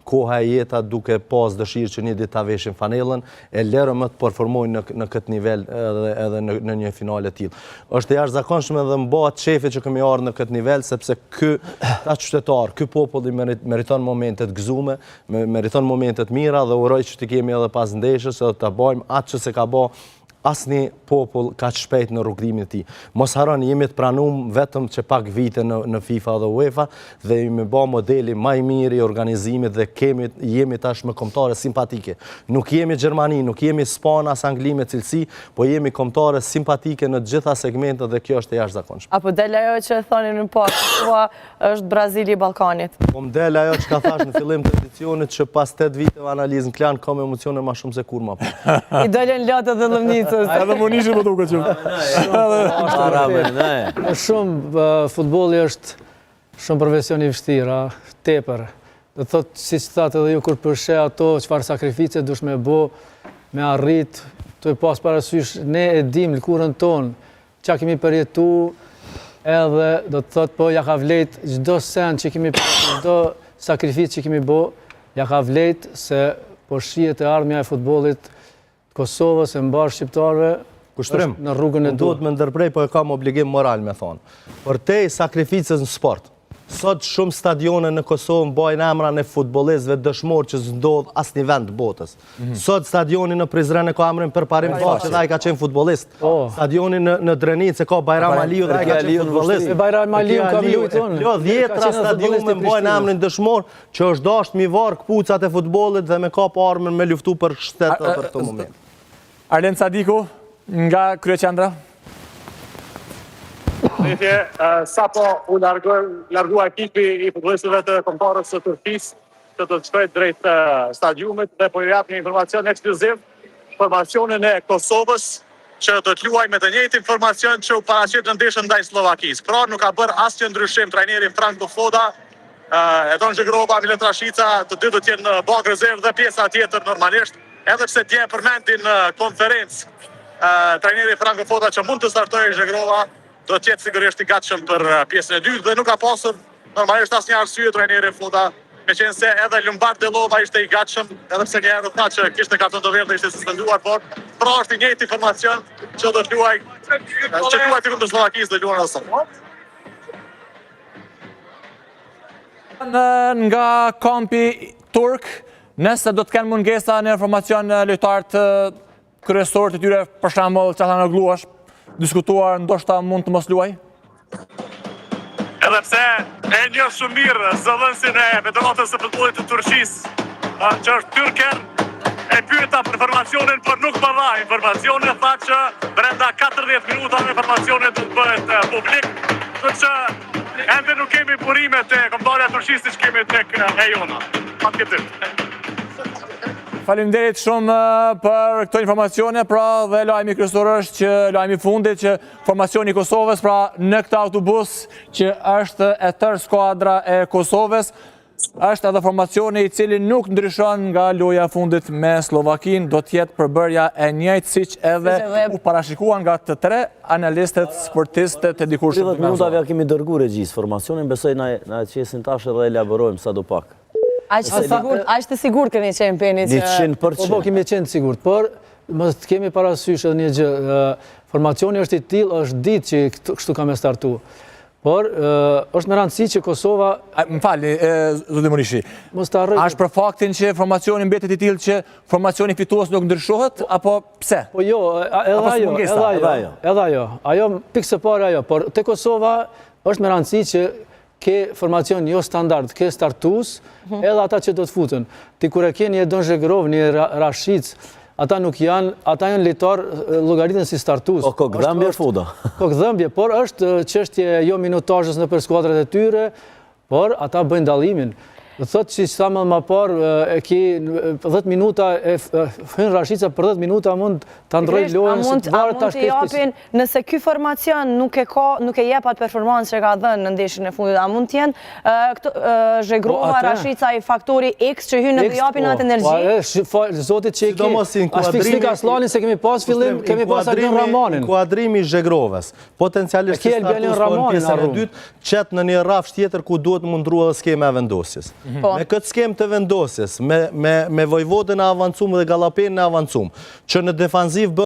koha e jeta duke pas dëshirë që një ditë ta veshin fanellën, e lërë më të performojnë në këtë nivel edhe në një finale tillë. Është e jashtëzakonshme dhe m'bëhet shefi që kemi ardhur në këtë nivel, sepse ta qytetar, ky popull i meriton momente të gëzume, meriton momente të mira dhe uroj që të kemi edhe pas ndeshjes edhe ta bëjmë atë që se ka bë asnjë popull ka shpejt në rrugëtimin e tij. Mos harroni, jemi të pranuar vetëm që pak vite në FIFA dhe UEFA dhe jemi bë modeli më i mirë i organizimit dhe jemi tashmë kombëtare simpatike. Nuk jemi Gjermani, nuk jemi Spana as Angli me cilësi, po jemi kombëtare simpatike në të gjitha segmentet dhe kjo është e jashtëzakonshme. Apo del ajo që thoni në pas, është Brazili i Ballkanit. Po m'del ajo që ka thash në fillim të edicionit që pas 8 viteve analizën klan kam emocione më shumë se kur më parë. I dolën lotët dhe lëvnicës. Edhe Munishi më duket që. Shumë futbolli është shumë profesion i vështirë, tepër. Do thotë, siç thatë edhe ju kur përshë ato çfarë sakrifice dush me bë, me arrit, të pas parasysh ne e dim lkurën ton, çka kemi përjetu, edhe do të thotë po ja ka vlejt çdo sen që kemi çdo sakrificë që kemi bë, ja ka vlejt se po shihet e ardhmja e futbollit Kosovës e mbar shqiptarëve në rrugën e duhur. Duhet me ndërprej, po e kam obligim moral me thonë. Për te sakrificës në sport, sot shumë stadione në Kosovë mbajnë emran e futbollistëve dëshmor që s'ndodh asnjë vend të botës. Sot stadioni në Prizren e ka emrin për parim që ai ka qenë futbollist. Stadioni në Drenicë ka Bajram Aliu dhe ai ka qenë futbollist. Bajram Aliu ka luajtur. Jo, 10 stadiume mbajnë emrin dëshmor që është dashur mi varr kpucat e futbollit dhe me kap armën me luftu për shtet për këtë moment. Arlen Sadiku, nga kryeqendra. Sa po u largua ekipi i futbollistëve të kombëtarës së Turqisë që të shkojnë drejt stadiumit dhe po i jap një informacion ekskluziv, informacionin e Kosovës që do të luajë me të njëjtin informacion që u paraqit në ndeshjen ndaj Slovakisë. Pra nuk ka bërë asnjë ndryshim trajneri Franco Foda, Edon Zhegrova, Milet Rashica, të dy do të jenë në bagë rezervë dhe pjesa tjetër normalisht. Edhe pse dje përmendi në konferencë trajneri Franco Foda që mund të startojë Zhegrova, do të jetë sigurisht i gatshëm për pjesën e dytë dhe nuk ka pasur normalisht asnjë arsye trajneri Foda, meqense edhe Lumbar Delova ishte i gatshëm, edhe pse një herë tha që kishte karton të verdhë ishte suspenduar, por pra është i njëjti informacion që do të luajë kundër Slovakisë dhe luan sot. Nga kampi turk, nëse do të kenë mungesa në informacion lojtarët kryesorë të tyre, për shembull Çalhanoğlu është diskutuar ndoshta mund të mos luaj? Edhe pse e njeh shumë mirë zëvendësin e Federatës së Futbollit të Turqisë, që është tyrker, e pyeta për informacionin, por nuk më dha informacionin, tha që brenda 40 minutave informacioni do të bëhet publik, që ende nuk kemi burimet e kombëtarëve të Turqisë që kemi tek Ejona. Patjetër. Faleminderit shumë për këto informacione, pra dhe lajmi kryesor është që lajmi fundit që formacioni i Kosovës, pra në këtë autobus që është e tërë skuadra e Kosovës, është edhe formacioni i cili nuk ndryshon nga loja fundit me Slovakin, do të jetë përbërja e njëjtë siç edhe u parashikuan nga të tre analistët sportistë të dikur shumë. 30 minutave ja kemi dërguar regjisë formacionin, besoj na qesin tash edhe elaborojmë sadopak. Aq të sigurt keni qenë peni që 100%. Po kemi qenë të sigurt, por mos të kemi parasysh edhe një gjë. Formacioni është i tillë, është ditë që kështu kam startu. Por është me rëndësi që Kosova... Më falni, zoti Munishi. Mos ta harroj. Është për faktin që formacioni mbetet i tillë që formacioni fitues nuk ndryshohet apo pse? Po jo, edhe ajo. Ajo pikë së parë ajo, por te Kosova është me rëndësi që ke formacion jo standard, ke startus, edhe ata që do të futen. Ti kur e ke një Edon Zhegrov, një Rashic, ata nuk janë, ata janë lojtar llogaritën si startus. O kokëdhëmbje Foda. Kokëdhëmbje, por është çështje jo minutazhës nëpër skuadrat e tyre, por ata bëjnë dallimin. Do thotë që sa më parë e ki 10 minuta hyn Rashica për 10 minuta mund ta ndrojë lojën se të varet tash japin nëse ky formacion nuk e jep atë performancë që ka dhënë në ndeshjen e fundit, a mund të jenë këto Zhegrova, Rashica i faktori X që hyn në të japin atë energji? Po, zotit që Ashpik Aslani se kemi pas fillim, kemi pas Albin Ramanin. Kuadrimi i Zhegrovës, potencialisht startus po në pjesën e dytë, qet në një rrafsh tjetër ku duhet mundrua edhe skema e vendosjes. Me këtë skem të vendosjes, me Vojvodën e avancum dhe Gallapin e avancum, që në defanziv